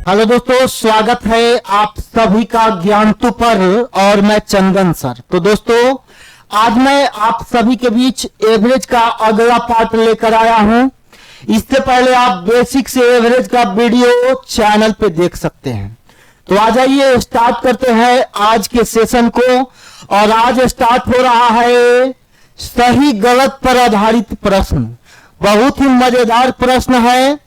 Hello दोस्तों, स्वागत है आप सभी का ज्ञानतु पर और मैं चंदन सर। तो दोस्तों, आज मैं आप सभी के बीच एवरेज का अगला पार्ट लेकर आया हूं। इससे पहले आप बेसिक से एवरेज का वीडियो चैनल पे देख सकते हैं। तो आ जाइए, स्टार्ट करते हैं आज के सेशन को। और आज स्टार्ट हो रहा है सही गलत पर आधारित प्रश्न। बहुत ही मजेदार प्रश्न है।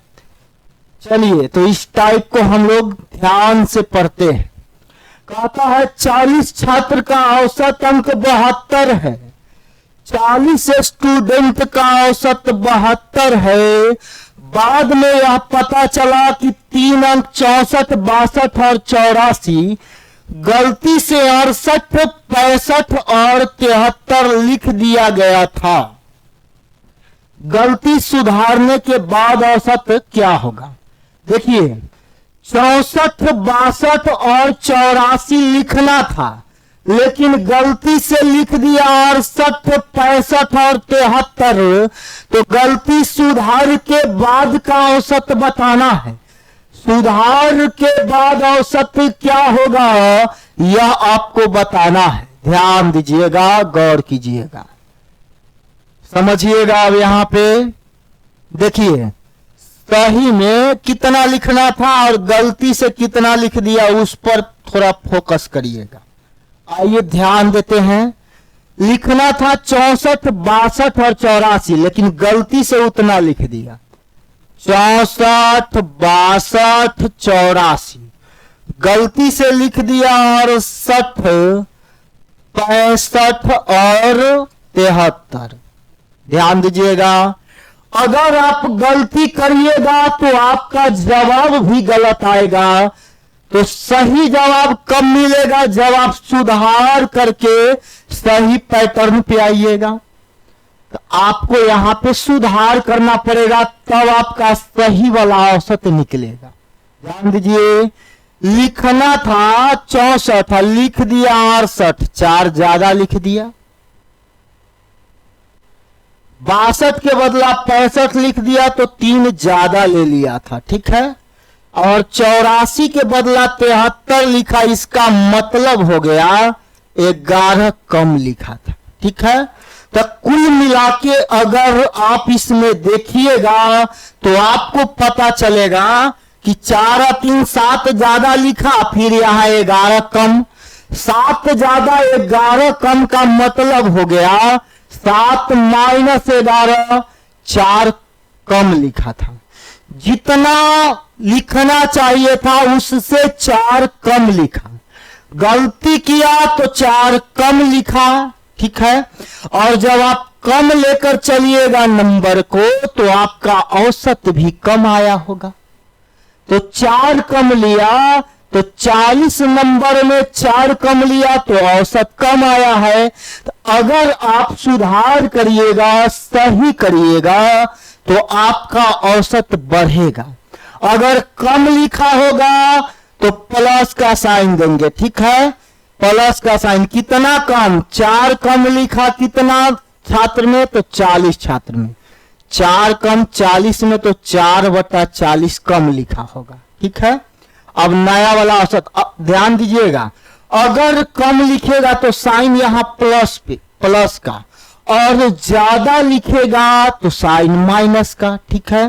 चलिए, तो इस टाइप को हम लोग ध्यान से पढ़ते हैं। कहता है 40 छात्र का औसत अंक 72 है, 40 स्टूडेंट का औसत 72 है। बाद में यह पता चला कि 3 अंक 64, 62 और 84 गलती से 68, 65 और 73 लिख दिया गया था। गलती सुधारने के बाद औसत क्या होगा? देखिए, 64, 62 और 84 लिखना था, लेकिन गलती से लिख दिया 68, 65 और 73। तो गलती सुधार के बाद का औसत बताना है। सुधार के बाद औसत क्या होगा, यह आपको बताना है। ध्यान दीजिएगा, गौर कीजिएगा, समझिएगा। अब यहां पे देखिए, सही में कितना लिखना था और गलती से कितना लिख दिया, उस पर थोड़ा फोकस करिएगा। आइए ध्यान देते हैं। लिखना था 64, 62 और 84, लेकिन गलती से उतना लिख दिया। 64, 62, 84 गलती से लिख दिया 68, 65 और 73। ध्यान दीजिएगा, अगर आप गलती करिएगा तो आपका जवाब भी गलत आएगा। तो सही जवाब कब मिलेगा? जब आप सुधार करके सही पैटर्न पे आइएगा। तो आपको यहां पे सुधार करना पड़ेगा, तब आपका सही वाला औसत निकलेगा। ध्यान दीजिए, लिखना था 64, लिख दिया 68, 4 ज्यादा लिख दिया। 62 के बदला 65 लिख दिया, तो 3 ज्यादा ले लिया था, ठीक है। और 84 के बदला 73 लिखा, इसका मतलब हो गया 11 कम लिखा था, ठीक है। तो कुल मिला के अगर आप इसमें देखिएगा तो आपको पता चलेगा कि 4 और 3 7 ज्यादा लिखा, फिर यहां 11 कम। 7 ज्यादा 11 कम का मतलब हो गया 7 माइनस 11, 4 कम लिखा था। जितना लिखना चाहिए था उससे 4 कम लिखा। गलती किया तो 4 कम लिखा, ठीक है। और जब आप कम लेकर चलिएगा नंबर को, तो आपका औसत भी कम आया होगा। तो 4 कम लिया, तो 40 नंबर में 4 कम लिया, तो औसत कम आया है। तो अगर आप सुधार करिएगा, सही करिएगा, तो आपका औसत बढ़ेगा। अगर कम लिखा होगा तो प्लस का साइन देंगे, ठीक है। प्लस का साइन। कितना कम? 4 कम लिखा, कितना छात्र में? तो 40 छात्र में। 4 कम 40 में, तो 4/40 कम लिखा होगा, ठीक है। अब नया वाला औसत ध्यान दीजिएगा, अगर कम लिखेगा तो साइन यहां प्लस पे, प्लस का, और ज्यादा लिखेगा तो साइन माइनस का, ठीक है।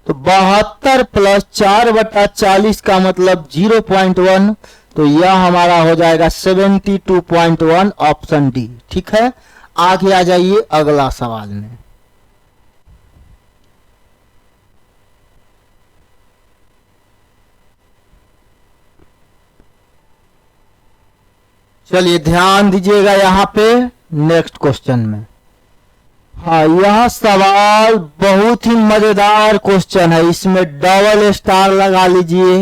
तो 72 प्लस 4/40 का मतलब 0.1, तो यह हमारा हो जाएगा 72.1, ऑप्शन डी, ठीक है। आगे आ जाइए अगला सवाल में। चलिए ध्यान दीजिएगा यहां पे नेक्स्ट क्वेश्चन में। हाँ, यह सवाल बहुत ही मजेदार क्वेश्चन है। इसमें डबल स्टार लगा लीजिए।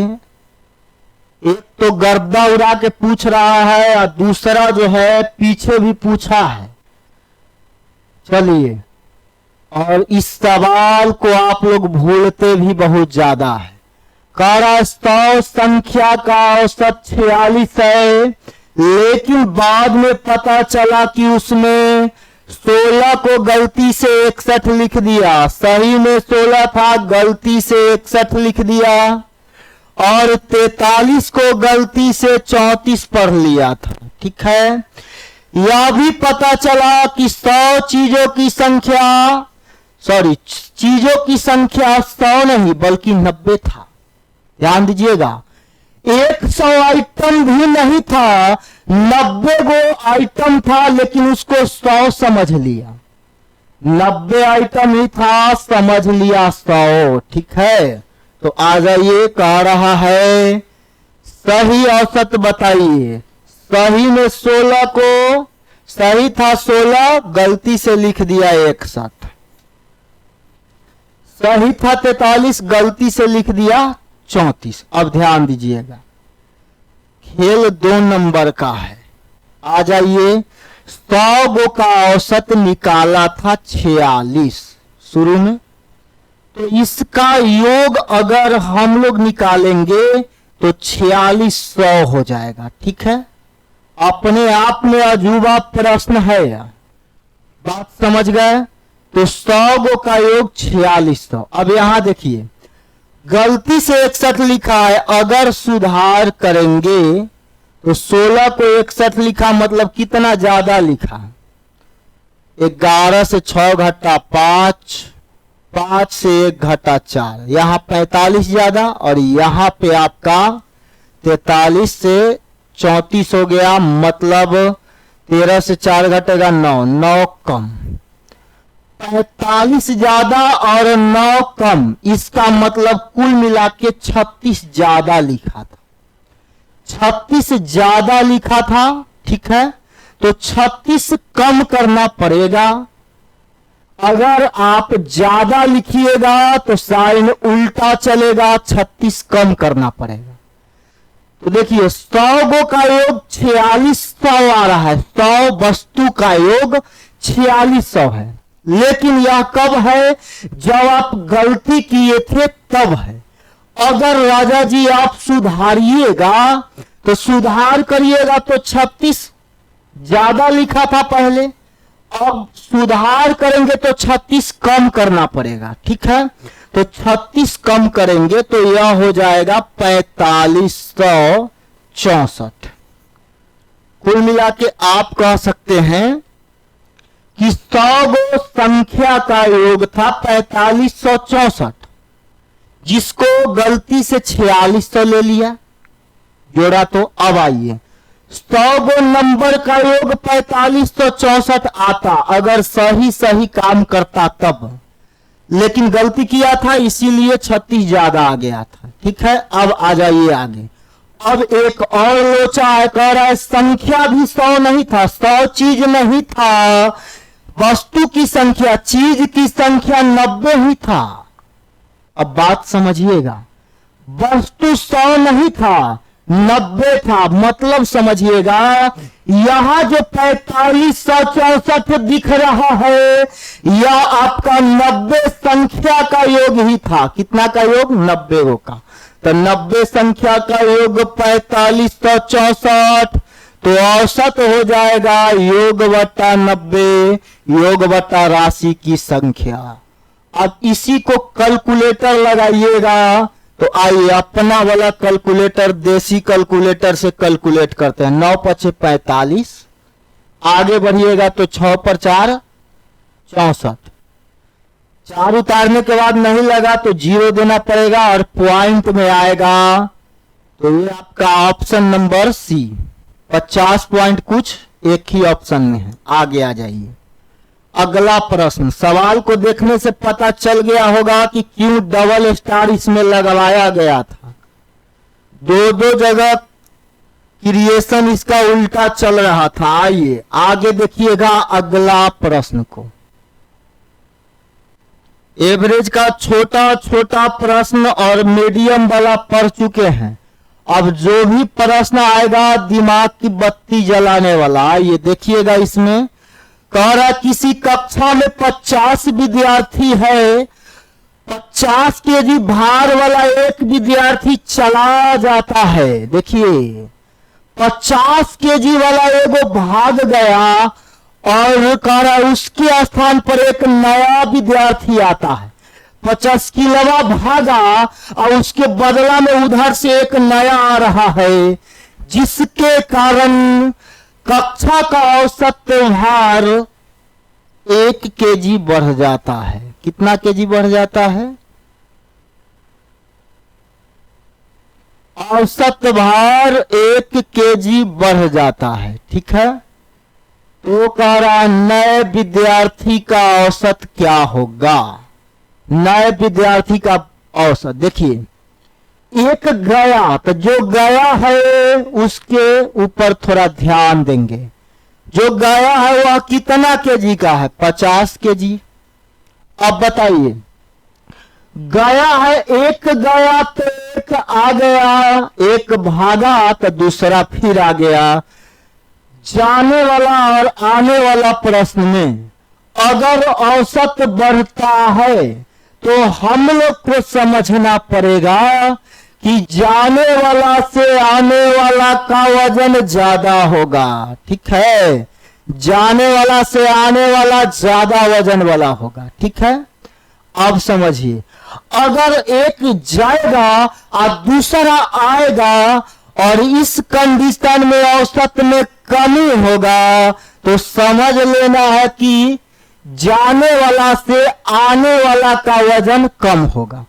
एक तो गर्दा उड़ा के पूछ रहा है और दूसरा जो है पीछे भी पूछा है। चलिए, और इस सवाल को आप लोग भूलते भी बहुत ज्यादा है। कारस्तव संख्या का औसत 46 है, लेकिन बाद में पता चला कि उसने 16 को गलती से 61 लिख दिया। सही में 16 था, गलती से 61 लिख दिया। और 43 को गलती से 34 पढ़ लिया था। ठीक है, यह भी पता चला कि 100 चीजों की संख्या चीजों की संख्या 100 नहीं बल्कि 90 था। ध्यान दीजिएगा, 100 आइटम भी नहीं था, 90 गो आइटम था, लेकिन उसको 100 समझ लिया। 90 आइटम ही था, समझ लिया 100। ठीक है, तो आ जाइए, कह रहा है सही औसत बताइए। सही में 16 को, सही था 16, गलती से लिख दिया 61। सही था 43, गलती से लिख दिया 34। अब ध्यान दीजिएगा, खेल 2 नंबर का है। आ जाइए, 100 गो का औसत निकाला था 46 शुरू में, तो इसका योग अगर हम लोग निकालेंगे तो 4600 हो जाएगा। ठीक है, अपने आप में अजूबा प्रश्न है यार, बात समझ गए? तो 100 गो का योग 4600। अब यहां देखिए, गलती से 61 लिखा है, अगर सुधार करेंगे तो 16 को 61 लिखा, मतलब कितना ज्यादा लिखा? 11 से 6 घटा 5, 5 से 1 घटा 4, यहां 45 ज्यादा, और यहां पे आपका 43 से 34 हो गया, मतलब 13 से 4 घटेगा 9, 9 कम, 45 ज्यादा और 9 कम, इसका मतलब कुल मिला के 36 ज्यादा लिखा था। 36 ज्यादा लिखा था। ठीक है, तो 36 कम करना पड़ेगा। अगर आप ज्यादा लिखिएगा तो साइन उल्टा चलेगा, 36 कम करना पड़ेगा। तो देखिए, 100 गो का योग 4600 आ रहा है, 100 वस्तु का योग 4600 है, लेकिन यह कब है? जब आप गलती किए थे तब है। अगर राजा जी आप सुधारिएगा तो सुधार करिएगा तो 36 ज्यादा लिखा था पहले, अब सुधार करेंगे तो 36 कम करना पड़ेगा। ठीक है, तो 36 कम करेंगे तो यह हो जाएगा 4564। कुल मिला के आप कह सकते हैं कि 100 गो संख्या का योग था 4564, जिसको गलती से 4600 ले लिया, जोड़ा। तो अब आइए, 100 गो नंबर का योग 4564 आता अगर सही सही काम करता तब, लेकिन गलती किया था इसीलिए 36 ज्यादा आ गया था। ठीक है, अब आ जाइए आगे। अब एक और लोचा है, कह रहा है संख्या भी 100 नहीं था, 100 चीज नहीं था, वस्तु की संख्या, चीज की संख्या 90 ही था। अब बात समझिएगा, वस्तु 100 नहीं था, 90 था, मतलब समझिएगा, यहां जो 4564 दिख रहा है यह आपका 90 संख्या का योग ही था। कितना का योग? 90 गो का। तो 90 संख्या का योग 4564, तो औसत हो जाएगा योग बटा 90, योग बटा राशि की संख्या। अब इसी को कैलकुलेटर लगाइएगा, तो आइए अपना वाला कैलकुलेटर, देसी कैलकुलेटर से कैलकुलेट करते हैं। 9 पचे 45, आगे बढ़िएगा तो 6 पर 4 64, 4 उतारने के बाद नहीं लगा तो 0 देना पड़ेगा और पॉइंट में आएगा। तो ये आपका ऑप्शन नंबर सी, 50 पॉइंट कुछ एक ही ऑप्शन में है। आगे आ जाइए, अगला प्रश्न। सवाल को देखने से पता चल गया होगा कि क्यों डबल स्टार इसमें लगवाया गया था। दो जगह क्रिएशन इसका उल्टा चल रहा था। आइए आगे देखिएगा अगला प्रश्न को। एवरेज का छोटा छोटा प्रश्न और मीडियम वाला पढ़ चुके हैं। अब जो भी प्रश्न आएगा दिमाग की बत्ती जलाने वाला, आइए देखिएगा। इसमें कह रहा किसी कक्षा में 50 विद्यार्थी है, 50 केजी भार वाला एक विद्यार्थी चला जाता है। देखिए 50 केजी वाला एगो भाग गया और कह रहा उसके स्थान पर एक नया विद्यार्थी आता है। 85वां भागा और उसके बदला में उधर से एक नया आ रहा है, जिसके कारण कक्षा का औसत भार 1 केजी बढ़ जाता है। कितना केजी बढ़ जाता है? औसत भार 1 केजी बढ़ जाता है। ठीक है, तो कह रहा नए विद्यार्थी का औसत क्या होगा? नए विद्यार्थी का औसत देखिए, एक गया, तो जो गया है उसके ऊपर थोड़ा ध्यान देंगे। जो गया है वह कितना केजी का है? 50 केजी। अब बताइए, गया है, एक गया तो एक आ गया, एक भागा तो दूसरा फिर आ गया। जाने वाला और आने वाला प्रश्न में अगर औसत बढ़ता है तो हम लोग को समझना पड़ेगा कि जाने वाला से आने वाला का वजन ज्यादा होगा। ठीक है, जाने वाला से आने वाला ज्यादा वजन वाला होगा। ठीक है, अब समझिए, अगर एक जाएगा और दूसरा आएगा और इस कंडीशन में औसत में कमी होगा, तो समझ लेना है कि जाने वाला से आने वाला का वजन कम होगा।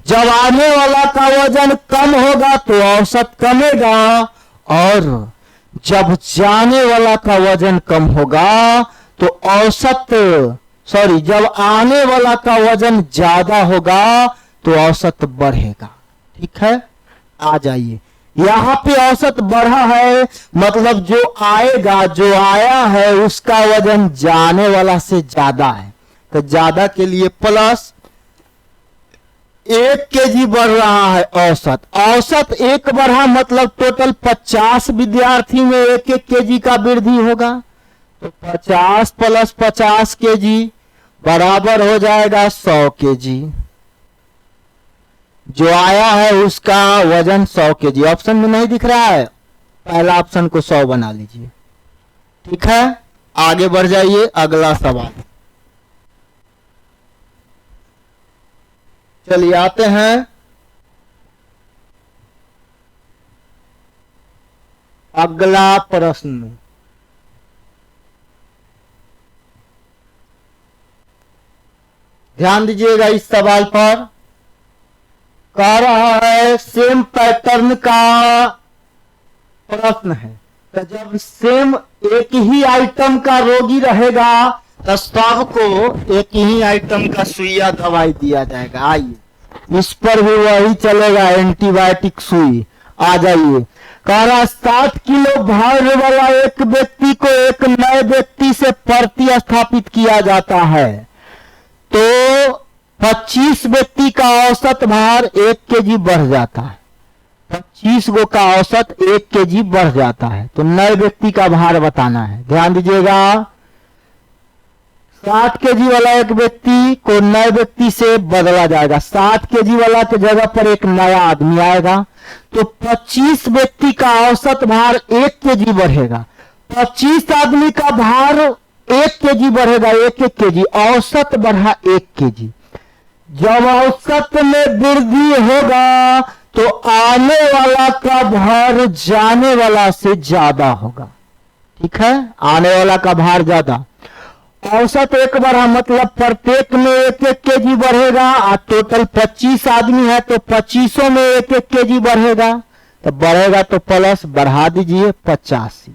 जब आने वाला का वजन कम होगा तो औसत कमेगा, और जब जाने वाला का वजन कम होगा तो जब आने वाला का वजन ज्यादा होगा तो औसत बढ़ेगा। ठीक है, आ जाइए, यहां पे औसत बढ़ा है, मतलब जो आएगा, जो आया है उसका वजन जाने वाला से ज्यादा है, तो ज्यादा के लिए प्लस 1 केजी बढ़ रहा है। औसत 1 बढ़ा मतलब टोटल 50 विद्यार्थी में 1-1 केजी का वृद्धि होगा, तो 50 प्लस 50 केजी बराबर हो जाएगा 100 केजी। जो आया है उसका वजन 100 केजी। ऑप्शन में नहीं दिख रहा है, पहला ऑप्शन को 100 बना लीजिए। ठीक है, आगे बढ़ जाइए, अगला सवाल। चलिए आते हैं अगला प्रश्न। ध्यान दीजिएगा इस सवाल पर। कह रहा है सेम पैटर्न का प्रश्न है, तो जब सेम एक ही आइटम का रोगी रहेगा तो सबको एक ही आइटम का सुइया दवाई दिया जाएगा। आइए इस पर भी वही चलेगा, एंटीबायोटिक सुई। आ जाइए, कह रहा 60 किलो भार वाला एक व्यक्ति को एक नए व्यक्ति से प्रतिस्थापित किया जाता है, तो 25 व्यक्ति का औसत भार 1 केजी बढ़ जाता है। 25 गो का औसत 1 केजी बढ़ जाता है, तो नए व्यक्ति का भार बताना है। ध्यान दीजिएगा, 60 केजी वाला एक व्यक्ति को नए व्यक्ति से बदला जाएगा। 60 केजी वाला के जगह पर एक नया आदमी आएगा, तो 25 व्यक्ति का औसत भार 1 केजी बढ़ेगा। 25 आदमी का भार 1 केजी बढ़ेगा, 1-1 केजी। औसत बढ़ा 1 केजी। जब औसत में वृद्धि होगा तो आने वाला का भार जाने वाला से ज्यादा होगा। ठीक है, आने वाला का भार ज्यादा। औसत 1 बढ़ा मतलब प्रत्येक में 1-1 केजी बढ़ेगा, और टोटल 25 आदमी है तो 25 में 1-1 केजी बढ़ेगा, तो बढ़ेगा तो प्लस बढ़ा दीजिए 85।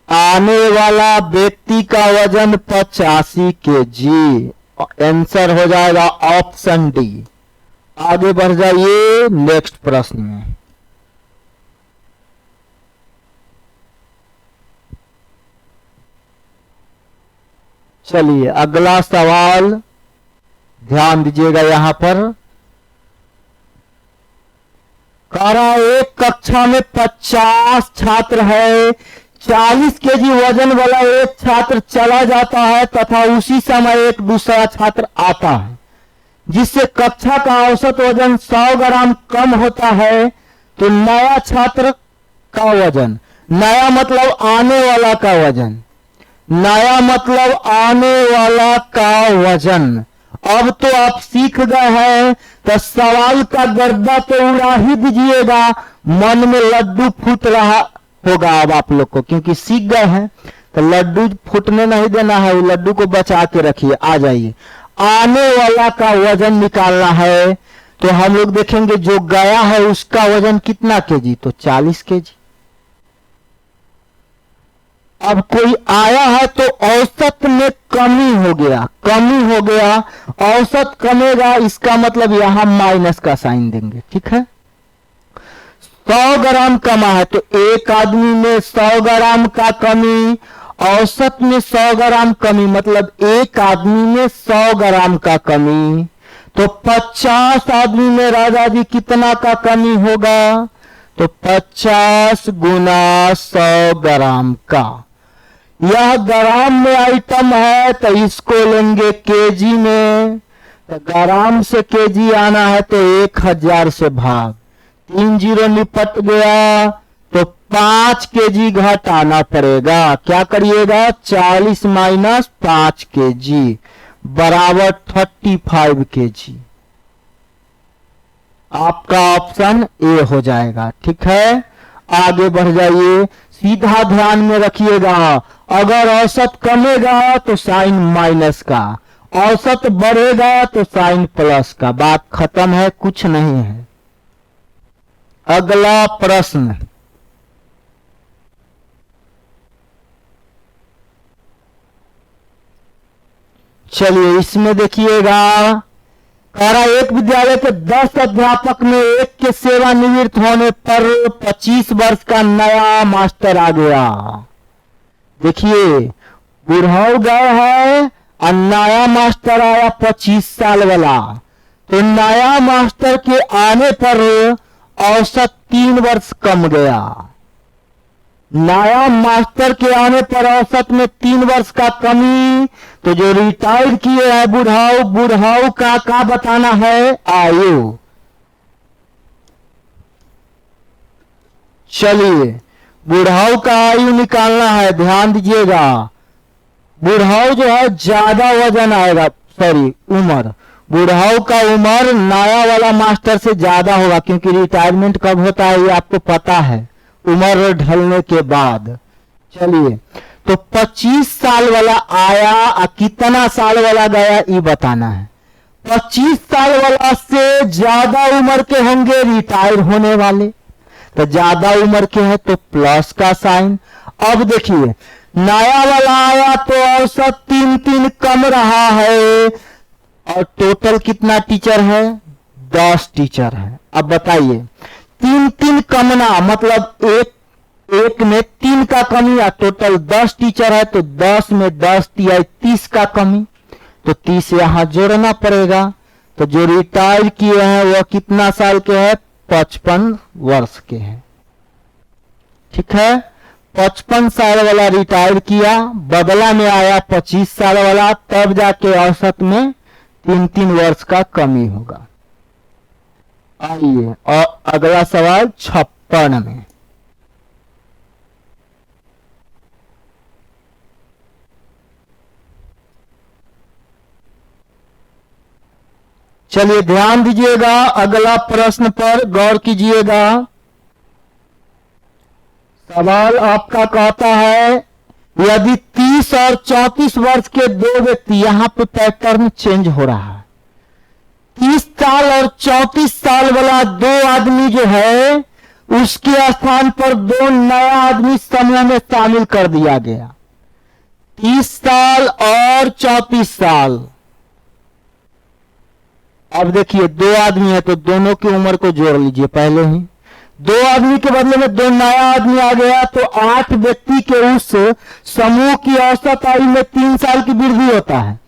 आने वाला व्यक्ति का वजन 85 केजी। आंसर हो जाएगा ऑप्शन डी। आगे बढ़ जाइए नेक्स्ट प्रश्न में। चलिए अगला सवाल ध्यान दीजिएगा, यहां पर कह रहा है एक कक्षा में 50 छात्र है, 40 केजी वजन वाला एक छात्र चला जाता है तथा उसी समय एक दूसरा छात्र आता है, जिससे कक्षा का औसत वजन 100 ग्राम कम होता है, तो नया छात्र का वजन, नया मतलब आने वाला का वजन, नया मतलब आने वाला का वजन अब तो आप सीख गए हैं, तो सवाल का गर्दा तो उड़ा ही दीजिएगा, मन में लड्डू फूट रहा होगा अब आप लोग को, क्योंकि सीख गए हैं। तो लड्डू फूटने नहीं देना है, लड्डू को बचा के रखिए। आ जाइए, आने वाला का वजन निकालना है। तो हम लोग देखेंगे जो गया है उसका वजन कितना केजी, तो 40 केजी। अब कोई आया है तो औसत में कमी हो गया, कमी हो गया, औसत कमेगा, इसका मतलब यहां माइनस का साइन देंगे, ठीक है। 100 ग्राम कमा है तो एक आदमी में 100 ग्राम का कमी, औसत में 100 ग्राम कमी, मतलब एक आदमी में 100 ग्राम का कमी। तो 50 आदमी में राजा जी कितना का कमी होगा, तो 50 गुना 100 ग्राम का। यह ग्राम में आइटम है तो इसको लेंगे केजी में, तो ग्राम से केजी आना है तो 1000 से भाग, 3 जीरो निपट गया, तो 5 केजी घटाना पड़ेगा। क्या करिएगा, 40 माइनस 5 केजी बराबर 35 केजी। आपका ऑप्शन ए हो जाएगा, ठीक है। आगे बढ़ जाइए, सीधा ध्यान में रखिएगा, अगर औसत कमेगा तो साइन माइनस का, औसत बढ़ेगा तो साइन प्लस का। बात खत्म है, कुछ नहीं है। अगला प्रश्न, चलिए इसमें देखिएगा, कह रहा एक विद्यालय के 10 अध्यापक में एक के सेवानिवृत्त होने पर 25 वर्ष का नया मास्टर आ गया। देखिए बुढ़ाऊ गए है और नया मास्टर आया 25 साल वाला, तो नया मास्टर के आने पर औसत 3 वर्ष कम गया। नया मास्टर के आने पर औसत में 3 वर्ष का कमी, तो जो रिटायर किए हैं बुढ़ाऊ, बुढ़ाऊ का बताना है, आयु। चलिए बुढ़ाऊ का आयु निकालना है, ध्यान दीजिएगा। बुढ़ाऊ जो है ज्यादा वजन आएगा, सॉरी उम्र, बुढ़ाऊ का उम्र नया वाला मास्टर से ज्यादा होगा, क्योंकि रिटायरमेंट कब होता है ये आपको पता है, उम्र ढलने के बाद। चलिए तो 25 साल वाला आया और कितना साल वाला गया ये बताना है। 25 साल वाला से ज्यादा उम्र के होंगे रिटायर होने वाले, तो ज्यादा उम्र के हैं तो प्लस का साइन। अब देखिए नया वाला आया तो औसत 3 कम रहा है, और टोटल कितना टीचर है, 10 टीचर है। अब बताइए 3 कमना मतलब एक में 3 का कमी, या टोटल 10 टीचर है तो 10 में 10 तिया 30 का कमी, तो 30 यहां जोड़ना पड़ेगा। तो जो रिटायर किए हैं वह कितना साल के हैं, 55 वर्ष के हैं, ठीक है। 55 साल वाला रिटायर किया, बदला में आया 25 साल वाला, तब जाके औसत में 3 वर्ष का कमी होगा। आइए और अगला सवाल 56 में, चलिए ध्यान दीजिएगा, अगला प्रश्न पर गौर कीजिएगा। सवाल आपका कहता है यदि 30 और 34 वर्ष के 2 व्यक्ति, यहां पे पैटर्न चेंज हो रहा है, 30 साल और 34 साल वाला 2 आदमी जो है उसके स्थान पर 2 नया आदमी समूह में शामिल कर दिया गया। 30 साल और 34 साल। अब देखिए 2 आदमी है तो दोनों की उम्र को जोड़ लीजिए पहले ही। 2 आदमी के बदले में 2 नया आदमी आ गया, तो 8 व्यक्ति के उस समूह की औसत आयु में 3 साल की वृद्धि होता है।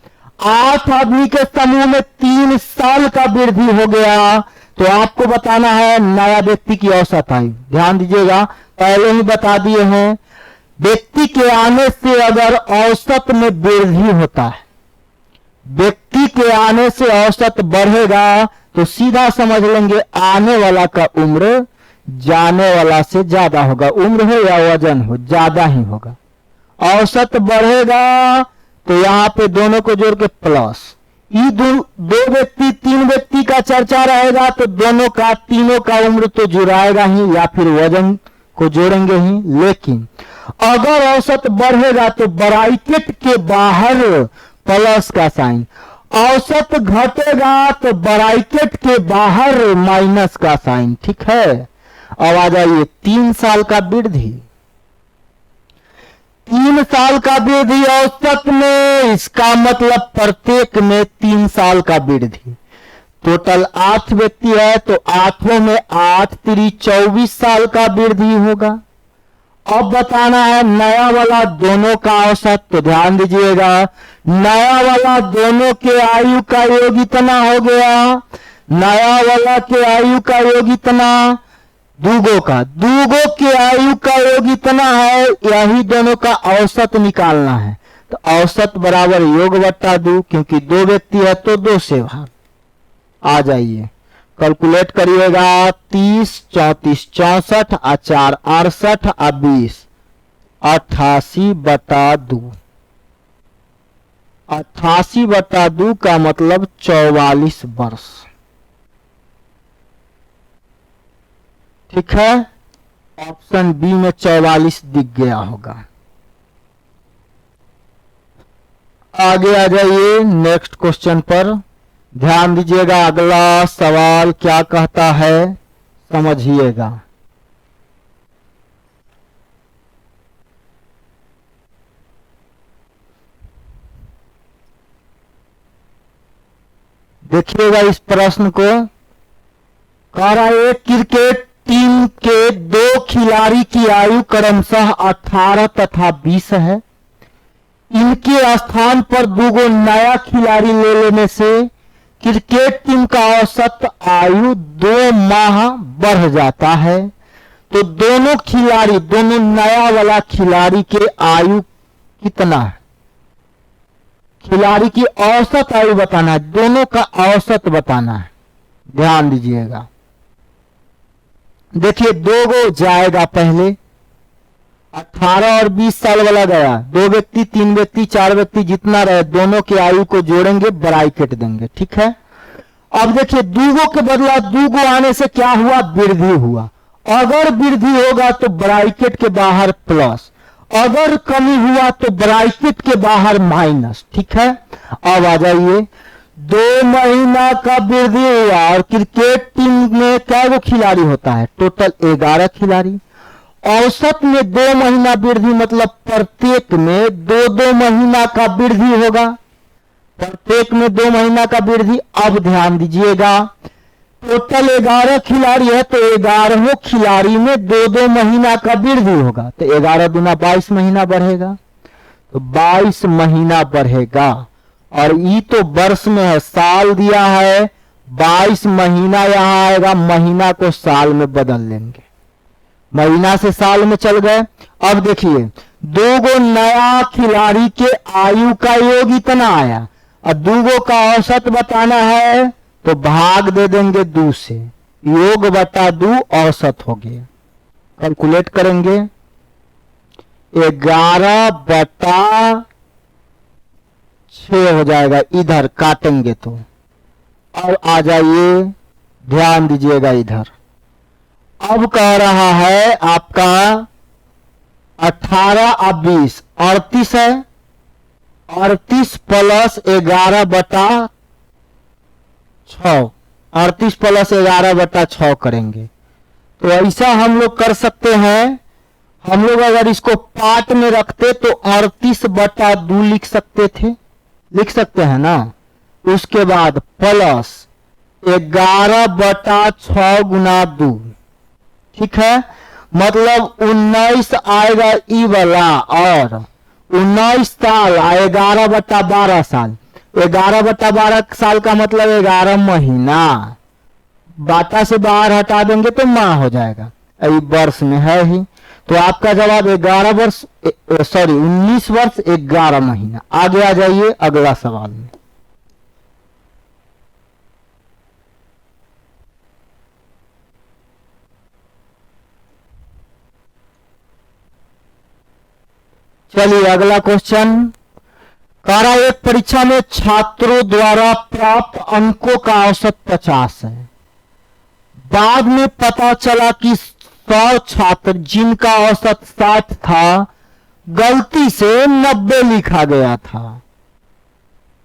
8 आदमी के समूह में 3 साल का वृद्धि हो गया, तो आपको बताना है नया व्यक्ति की औसत आयु। ध्यान दीजिएगा, पहले ही बता दिए हैं, व्यक्ति के आने से अगर औसत में वृद्धि होता है, व्यक्ति के आने से औसत बढ़ेगा, तो सीधा समझ लेंगे आने वाला का उम्र जाने वाला से ज्यादा होगा। उम्र हो या वजन हो, ज्यादा ही होगा। औसत बढ़ेगा तो यहां पे दोनों को जोड़ के प्लस, ये दो व्यक्ति तीन व्यक्ति का चर्चा रहेगा तो दोनों का तीनों का उम्र तो जुड़ाएगा ही या फिर वजन को जोड़ेंगे ही। लेकिन अगर औसत बढ़ेगा तो ब्रैकेट के बाहर प्लस का साइन, औसत घटेगा तो ब्रैकेट के बाहर माइनस का साइन। ठीक है, अब आ जाइए 3 साल का वृद्धि। 3 साल का वृद्धि औसत में, इसका मतलब प्रत्येक में 3 साल का वृद्धि। टोटल 8 व्यक्ति है तो 8 में 8 3 24 साल का वृद्धि होगा। अब बताना है नया वाला दोनों का औसत, तो ध्यान दीजिएगा नया वाला दोनों के आयु का योग इतना हो गया, नया वाला के आयु का योग इतना, दूगो के आयु का योग इतना है, यही दोनों का औसत निकालना है। तो औसत बराबर योग बट्टा 2, क्योंकि 2 व्यक्ति है तो 2 से भाग। आ जाइए कैलकुलेट करिएगा, 30 34 64 आ 4 68 आ 20 88/2। 88/2 का मतलब 44 वर्ष। ठीक है, ऑप्शन बी में 44 दिख गया होगा। आगे आ जाइए नेक्स्ट क्वेश्चन पर, ध्यान दीजिएगा अगला सवाल क्या कहता है समझिएगा। देखिएगा इस प्रश्न को, कह रहा है क्रिकेट टीम के 2 खिलाड़ी की आयु क्रमशः 18 तथा 20 है। इनके स्थान पर 2 नया खिलाड़ी ले लेने से क्रिकेट टीम का औसत आयु 2 माह बढ़ जाता है। तो दोनों खिलाड़ी, दोनों नया वाला खिलाड़ी के आयु कितना है, खिलाड़ी की औसत आयु बताना है, दोनों का औसत बताना है। ध्यान दीजिएगा, देखिए 2 जाएगा पहले, 18 और 20 साल वाला गया, 2 व्यक्ति 3 व्यक्ति 4 व्यक्ति जितना रहे दोनों के आयु को जोड़ेंगे, ब्रैकेट देंगे। ठीक है, अब देखिए 2 के बदला 2 आने से क्या हुआ, वृद्धि हुआ। अगर वृद्धि होगा तो ब्रैकेट के बाहर प्लस, अगर कमी हुआ तो ब्रैकेट के बाहर माइनस। ठीक है, अब आ जाइए 2 महीना का वृद्धि हुआ और क्रिकेट टीम में क्या खिलाड़ी होता है, टोटल 11 खिलाड़ी। औसत में 2 महीना वृद्धि मतलब प्रत्येक में 2-2 महीना का वृद्धि होगा, प्रत्येक में 2 महीना का वृद्धि। अब ध्यान दीजिएगा टोटल 11 खिलाड़ी है तो 11 खिलाड़ी में 2-2 महीना का वृद्धि होगा, तो 11 दूना 22 महीना बढ़ेगा, तो 22 महीना बढ़ेगा। और ये तो वर्ष में है, साल दिया है, 22 महीना यहां आएगा, महीना को साल में बदल लेंगे, महीना से साल में चल गए। अब देखिए 2 नया खिलाड़ी के आयु का योग इतना आया और 2 का औसत बताना है तो भाग दे देंगे 2 से, योग बटा 2 औसत हो गया। कैलकुलेट करेंगे 11/6 हो जाएगा, इधर काटेंगे तो। अब आ जाइए ध्यान दीजिएगा इधर, अब कह रहा है आपका 18 और 20 38 है, 38 प्लस 11/6, 38 प्लस 11/6 करेंगे। तो ऐसा हम लोग कर सकते हैं, हम लोग अगर इसको पार्ट में रखते तो 38/2 लिख सकते थे, लिख सकते हैं ना। उसके बाद प्लस 11/6 गुना 2, ठीक है, मतलब 19 आएगा ई वाला, और 19 साल 11/12 साल, 11/12 साल का मतलब 11 महीना, बाटा से बाहर हटा देंगे तो माह हो जाएगा, अभी वर्ष में है ही। तो आपका जवाब 19 वर्ष 11 महीना। आगे आ जाइए अगला सवाल में। चलिए अगला क्वेश्चन, कह रहा है एक परीक्षा में छात्रों द्वारा प्राप्त अंकों का औसत 50 है। बाद में पता चला कि 100 छात्र जिनका औसत 60 था, गलती से 90 लिखा गया था,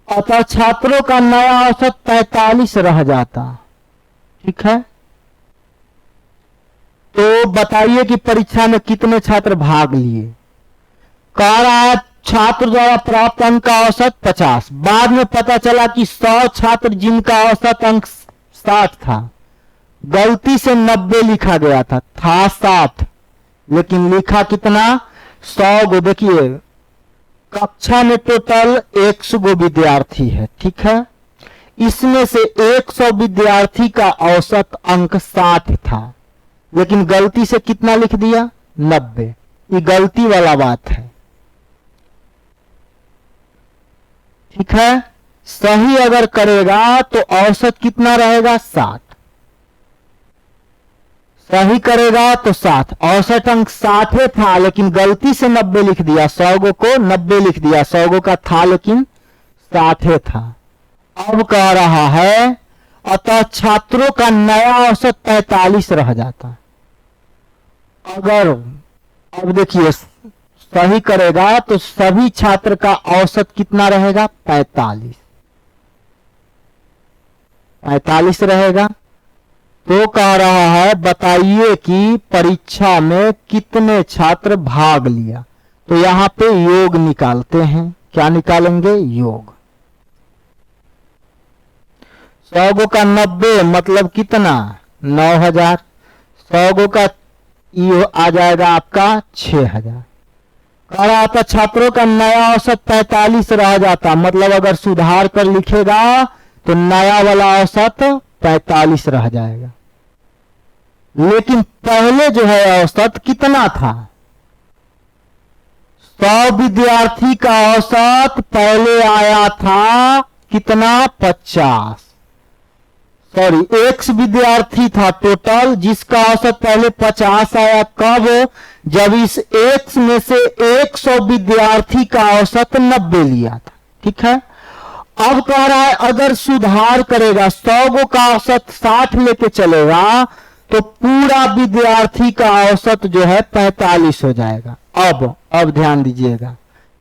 अतः छात्रों का नया औसत 45 रह जाता। ठीक है, तो बताइए कि परीक्षा में कितने छात्र भाग लिए। कह रहा है छात्र द्वारा प्राप्त अंक का औसत 50, बाद में पता चला कि 100 छात्र जिनका औसत अंक 60 था, गलती से 90 लिखा गया था 60, लेकिन लिखा कितना 100 गो। देखिए कक्षा में टोटल 100 गो विद्यार्थी है। ठीक है, इसमें से 100 विद्यार्थी का औसत अंक 60 था, लेकिन गलती से कितना लिख दिया 90। ये गलती वाला बात है। ठीक है, सही अगर करेगा तो औसत कितना रहेगा 60, सही करेगा तो 60, औसत अंक 60 था, लेकिन गलती से 90 लिख दिया, 100 गो को 90 लिख दिया, 100 गो का था लेकिन 60 था। अब कह रहा है अतः छात्रों का नया औसत 45 रह जाता। अगर अब देखिए सही करेगा तो सभी छात्र का औसत कितना रहेगा 45 रहेगा। तो कह रहा है बताइए कि परीक्षा में कितने छात्र भाग लिया। तो यहां पे योग निकालते हैं। क्या निकालेंगे? योग। 100 गो का 90 मतलब कितना 9000, 100 गो का ये आ जाएगा आपका 6000। कह रहा था छात्रों का नया औसत 45 रह जाता, मतलब अगर सुधार कर लिखेगा तो नया वाला औसत 45 रह जाएगा। लेकिन पहले जो है औसत कितना था 100 विद्यार्थी का औसत पहले आया था कितना 50, सॉरी 1 विद्यार्थी था टोटल जिसका औसत पहले 50 आया। कब? जब इस 1 में से 100 विद्यार्थी का औसत 90 लिया था। ठीक है, अब कह रहा है अगर सुधार करेगा 100 गो का औसत 60 लेके चलेगा तो पूरा विद्यार्थी का औसत जो है 45 हो जाएगा। अब ध्यान दीजिएगा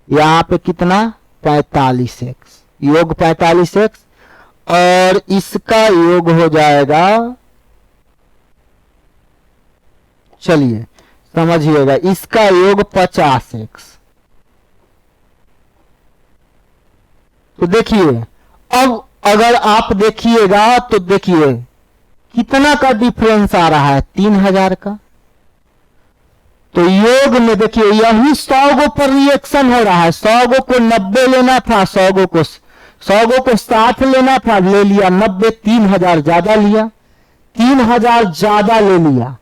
यहां पे कितना 45x, योग 45x, और इसका योग हो जाएगा, चलिए समझिएगा, इसका योग 50x। तो देखिए अब अगर आप देखिएगा तो देखिए कितना का डिफरेंस आ रहा है 3000 का। तो योग में देखिए यही 100 गो पर रिएक्शन हो रहा है। 100 गो को 90 लेना था, 100 गो को 60 लेना था, ले लिया 90, 3000 ज्यादा लिया, 3000 ज्यादा ले लिया,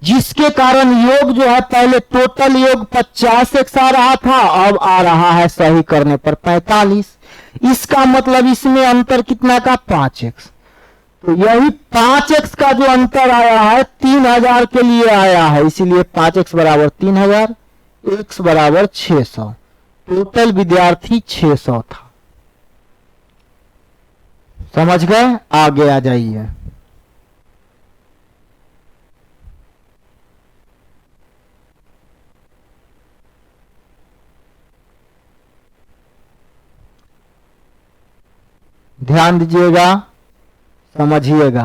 जिसके कारण योग जो है पहले टोटल योग 50x आ रहा था, अब आ रहा है सही करने पर 45। इसका मतलब इसमें अंतर कितना का 5x। तो यही 5x का जो अंतर आया है 3000 के लिए आया है, इसीलिए 5x बराबर 3000, x बराबर 600। टोटल विद्यार्थी 600 था। समझ गए? आगे आ जाइए। ध्यान दीजिएगा, समझिएगा।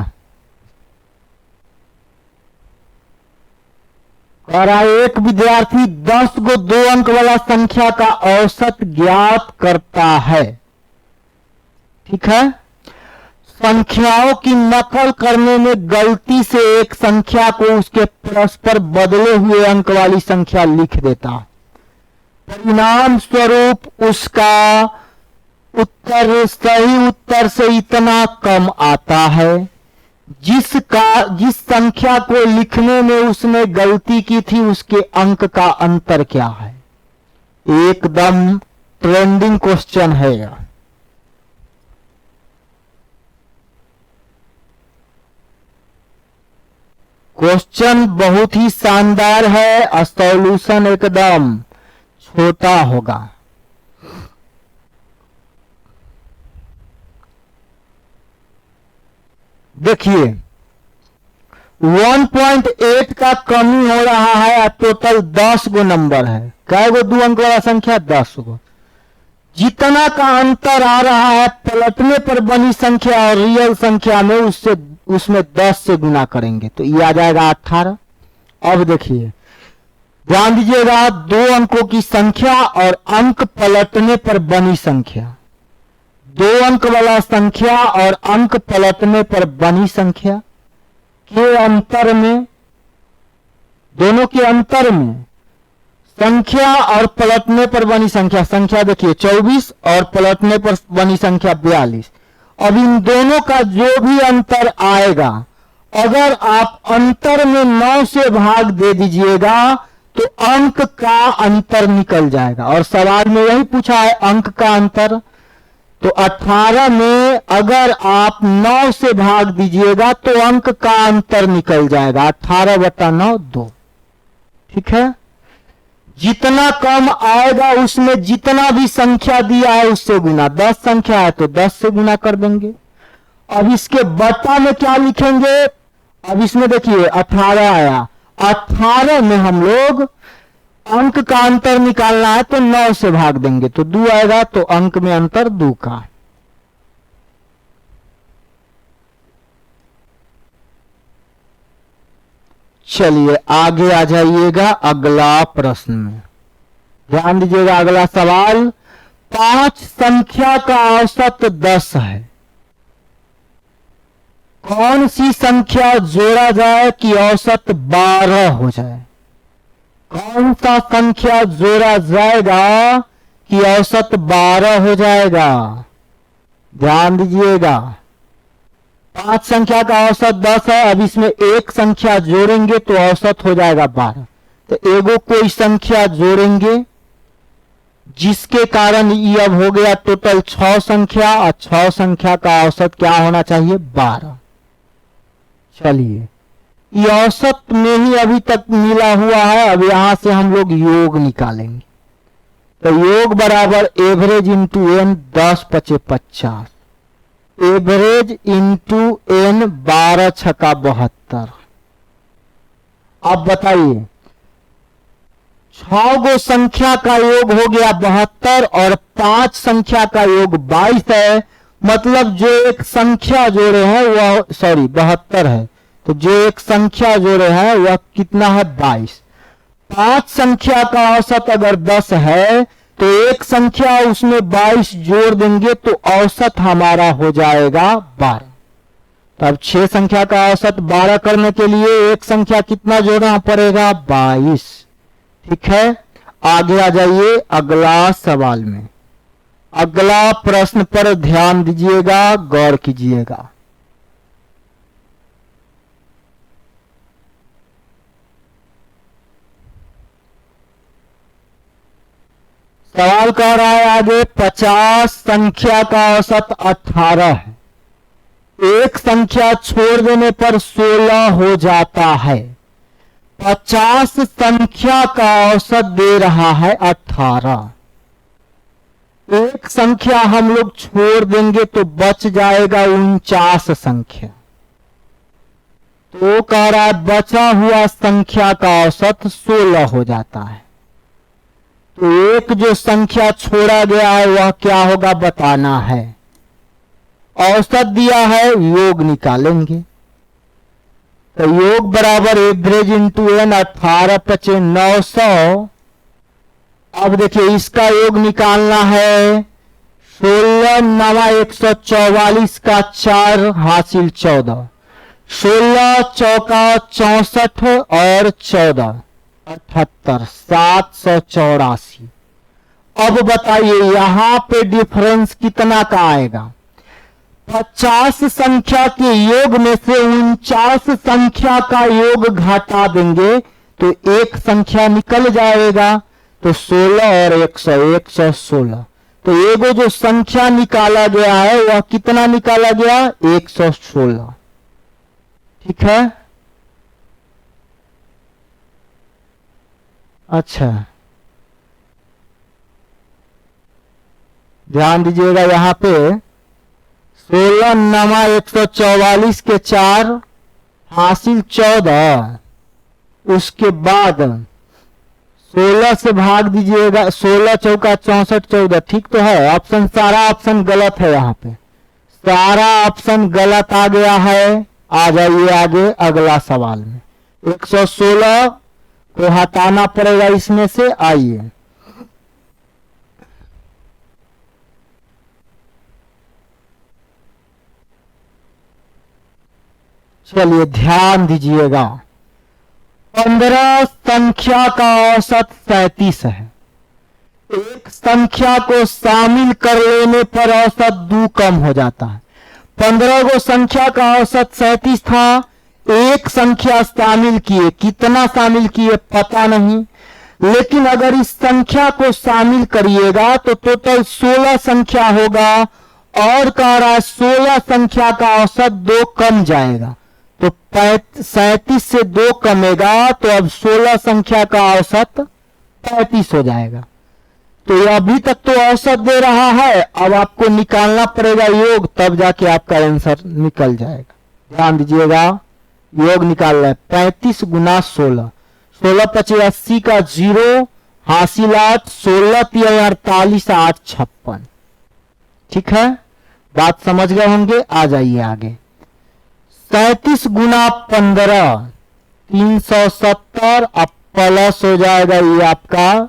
और एक विद्यार्थी 10 गो 2 अंक वाला संख्या का औसत ज्ञात करता है। ठीक है, संख्याओं की नकल करने में गलती से एक संख्या को उसके परस्पर बदले हुए अंक वाली संख्या लिख देता, परिणाम स्वरूप उसका उत्तर सही उत्तर से इतना कम आता है। जिस संख्या को लिखने में उसने गलती की थी उसके अंक का अंतर क्या है? एकदम ट्रेंडिंग क्वेश्चन है यह। क्वेश्चन बहुत ही शानदार है, सॉल्यूशन एकदम छोटा होगा। देखिए 1.8 का कमी हो रहा है, टोटल 10 गो नंबर है। कै गो 2 अंक वाला संख्या? 10 गो। जितना का अंतर आ रहा है पलटने पर बनी संख्या और रियल संख्या में, उसमें 10 से गुना करेंगे तो ये आ जाएगा 18। अब देखिए ध्यान दीजिएगा, 2 अंकों की संख्या और अंक पलटने पर बनी संख्या, 2 अंक वाला संख्या और अंक पलटने पर बनी संख्या के अंतर में, दोनों के अंतर में संख्या और पलटने पर बनी संख्या, संख्या देखिए 24 और पलटने पर बनी संख्या 42। अब इन दोनों का जो भी अंतर आएगा, अगर आप अंतर में 9 से भाग दे दीजिएगा तो अंक का अंतर निकल जाएगा। और सवाल में यही पूछा है अंक का अंतर, तो 18 में अगर आप 9 से भाग दीजिएगा तो अंक का अंतर निकल जाएगा, 18/9 2। ठीक है, जितना कम आएगा उसमें जितना भी संख्या दिया है उससे गुना, 10 संख्या है तो 10 से गुना कर देंगे। अब इसके बटा में क्या लिखेंगे? अब इसमें देखिए 18 आया, 18 में हम लोग अंक का अंतर निकालना है तो 9 से भाग देंगे तो 2 आएगा, तो अंक में अंतर 2 का। चलिए आगे आ जाइएगा अगला प्रश्न में। ध्यान दीजिएगा अगला सवाल, 5 संख्या का औसत 10 है, कौन सी संख्या जोड़ा जाए कि औसत 12 हो जाए? कौन सा संख्या जोड़ा जाएगा कि औसत 12 हो जाएगा? ध्यान दीजिएगा, 5 संख्या का औसत 10 है, अब इसमें एक संख्या जोड़ेंगे तो औसत हो जाएगा 12। तो एगो कोई संख्या जोड़ेंगे जिसके कारण ये अब हो गया टोटल 6 संख्या, और 6 संख्या का औसत क्या होना चाहिए? 12। चलिए ये औसत में ही अभी तक मिला हुआ है, अब यहां से हम लोग योग निकालेंगे। तो योग बराबर average into n, 10 × 50, average into n, 12 × 6 = 72। अब बताइए 6 गो संख्या का योग हो गया 72 और 5 संख्या का योग 22 है, मतलब जो एक संख्या जोड़े हैं वह 72 है, तो जो एक संख्या जोड़े हैं वह कितना है? 22। 5 संख्या का औसत अगर 10 है तो एक संख्या उसमें 22 जोड़ देंगे तो औसत हमारा हो जाएगा 12। तब 6 संख्या का औसत 12 करने के लिए एक संख्या कितना जोड़ना पड़ेगा? 22। ठीक है, आगे आ जाइए अगला सवाल में। अगला प्रश्न पर ध्यान दीजिएगा, गौर कीजिएगा। सवाल कह रहा है आगे, 50 संख्या का औसत 18 है, एक संख्या छोड़ देने पर 16 हो जाता है। 50 संख्या का औसत दे रहा है 18, एक संख्या हम लोग छोड़ देंगे तो बच जाएगा 49 संख्या। तो कह रहा है बचा हुआ संख्या का औसत 16 हो जाता है। तो एक जो संख्या छोड़ा गया है वह क्या होगा बताना है। औसत दिया है, योग निकालेंगे। तो योग बराबर एवरेज इंटू एन, 18 × 900। अब देखिए इसका योग निकालना है, 16 × 144 का 4 हासिल 14, 16 चौका 64 और 14 78, 784। अब बताइए यहां पे डिफरेंस कितना का आएगा? 50 संख्या के योग में से 49 संख्या का योग घटा देंगे तो एक संख्या निकल जाएगा, तो 16 और 100, 116। तो एगो जो संख्या निकाला गया है वह कितना निकाला गया? 116। ठीक है, अच्छा ध्यान दीजिएगा, यहां पे 16 नमा 144 के 4 हासिल 14। उसके बाद 16 से भाग दीजिएगा, 16 चौका 64 14, ठीक तो है। ऑप्शन सारा ऑप्शन गलत है, यहाँ पे सारा ऑप्शन गलत आ गया है। आ जाइए आगे अगला सवाल में। 116 को हटाना पड़ेगा इसमें से। आइए चलिए ध्यान दीजिएगा। 15 संख्या का औसत 37 है। एक संख्या को शामिल कर लेने पर औसत 2 कम हो जाता है। 15 को संख्या का औसत 37 था, एक संख्या शामिल किए, कितना शामिल किए पता नहीं, लेकिन अगर इस संख्या को शामिल करिएगा तो टोटल 16 संख्या होगा, और कह रहा है 16 संख्या का औसत 2 कम जाएगा, तो 37 से 2 कमेगा, तो अब 16 संख्या का औसत 35 हो जाएगा। तो ये अभी तक तो औसत दे रहा है, अब आपको निकालना पड़ेगा योग, तब जाके आपका आंसर निकल जाएगा। ध्यान दीजिएगा, योग निकाल रहे हैं 35 गुना 16, 16 पचे 80 का 0 हासिल 8, 16 तिया 48 8 56। ठीक है, बात समझ गए होंगे। आ जाइए आगे। 37 गुना 15 370, अब प्लस हो जाएगा ये आपका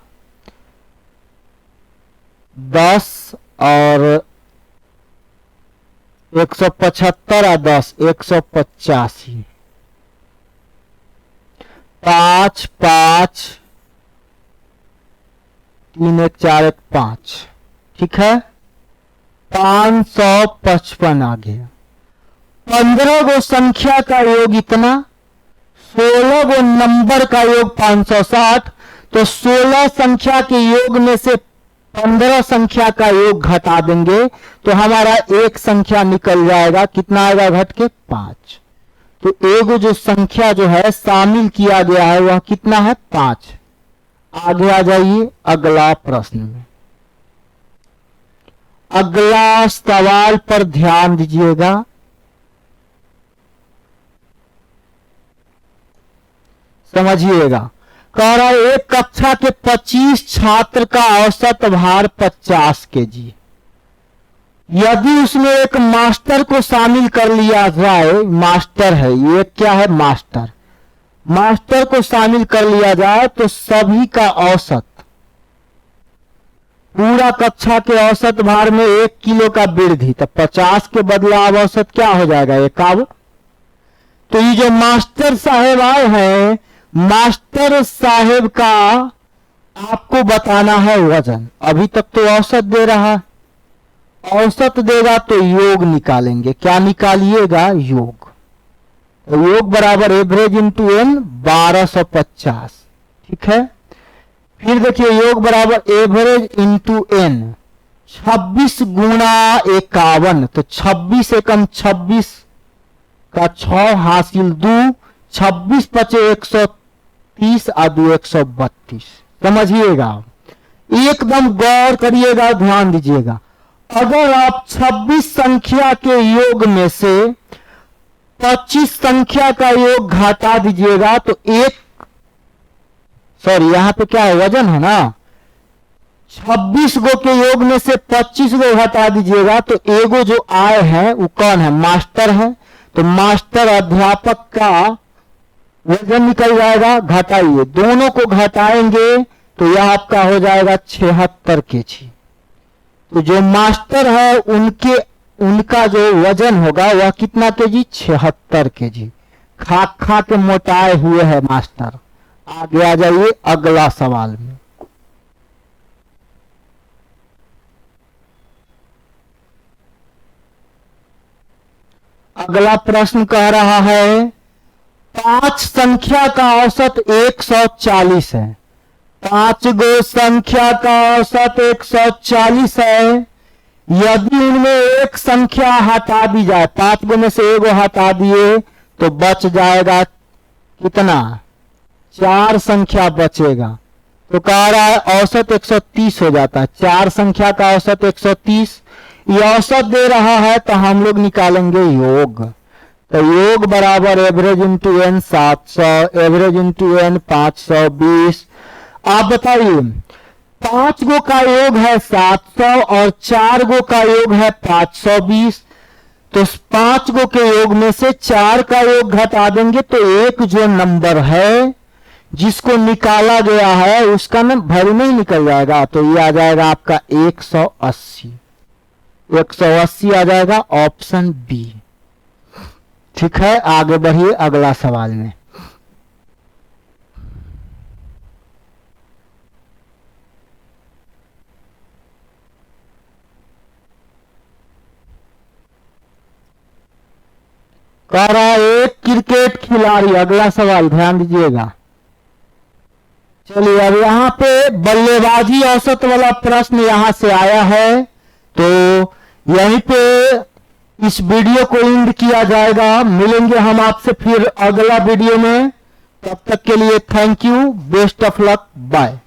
10 और 175 और 10 185, 5 5 3 1 4 1 5। ठीक है, 555 आ गया। 15 गो संख्या का योग इतना, 16 गो नंबर का योग 560, तो 16 संख्या के योग में से 15 संख्या का योग घटा देंगे तो हमारा एक संख्या निकल जाएगा। कितना आएगा घट के? 5। तो एगो जो संख्या जो है शामिल किया गया है वह कितना है? 5। आगे आ जाइए अगला प्रश्न में। अगला सवाल पर ध्यान दीजिएगा। समझिएगा, कह रहा है एक कक्षा के 25 छात्र का औसत भार 50 केजी। यदि उसमें एक मास्टर को शामिल कर लिया जाए, मास्टर है ये, क्या है? मास्टर। मास्टर को शामिल कर लिया जाए तो सभी का औसत, पूरा कक्षा के औसत भार में 1 किलो का वृद्धि, तो 50 के बदला अब औसत क्या हो जाएगा? 51। तो ये जो मास्टर साहेब आए हैं, मास्टर साहेब का आपको बताना है वजन। अभी तक तो औसत दे रहा है, औसत देगा तो योग निकालेंगे। क्या निकालिएगा? योग। तो योग बराबर एवरेज इंटू एन 1250। ठीक है, फिर देखिए योग बराबर एवरेज इंटू एन 26 गुणा 51, तो 26 एकम 26 का 6 हासिल 2, 26 पचे 130 आदि 132। समझिएगा, एकदम गौर करिएगा, ध्यान दीजिएगा। अगर आप 26 संख्या के योग में से 25 संख्या का योग घटा दीजिएगा तो यहां पे क्या है? वजन है ना। 26 गो के योग में से 25 गो घटा दीजिएगा तो एगो जो आए हैं वो कौन है? मास्टर है। तो मास्टर अध्यापक का वजन निकल जाएगा। घटाइए, दोनों को घटाएंगे तो यह आपका हो जाएगा 76 केजी। तो जो मास्टर है उनका जो वजन होगा वह कितना केजी? 76 केजी। खा के मोटाए हुए है मास्टर। आगे आ जाइए अगला सवाल में। अगला प्रश्न कह रहा है 5 संख्या का औसत 140 है। 5 गो संख्या का औसत 140 है। यदि उनमें एक संख्या हटा दी जाए, 5 गो में से एगो हटा दिए तो बच जाएगा कितना? 4 संख्या बचेगा। तो कह रहा है औसत 130 हो जाता है। 4 संख्या का औसत 130, ये औसत दे रहा है तो हम लोग निकालेंगे योग। तो योग बराबर average into n 700, average into n 520। आप बताइए 5 गो का योग है 700 और 4 गो का योग है 520। तो 5 गो के योग में से 4 का योग घटा देंगे तो एक जो नंबर है जिसको निकाला गया है उसका ना वैल्यू नहीं निकल जाएगा, तो ये आ जाएगा आपका 180। 180 आ जाएगा ऑप्शन बी। ठीक है, आगे बढ़िए अगला सवाल में। कह रहा है एक क्रिकेट खिलाड़ी, अगला सवाल ध्यान दीजिएगा। चलिए अब यहाँ पे बल्लेबाजी औसत वाला प्रश्न यहां से आया है, तो यहीं पे इस वीडियो को एंड किया जाएगा। मिलेंगे हम आपसे फिर अगला वीडियो में, तब तक के लिए thank you, best of luck, bye.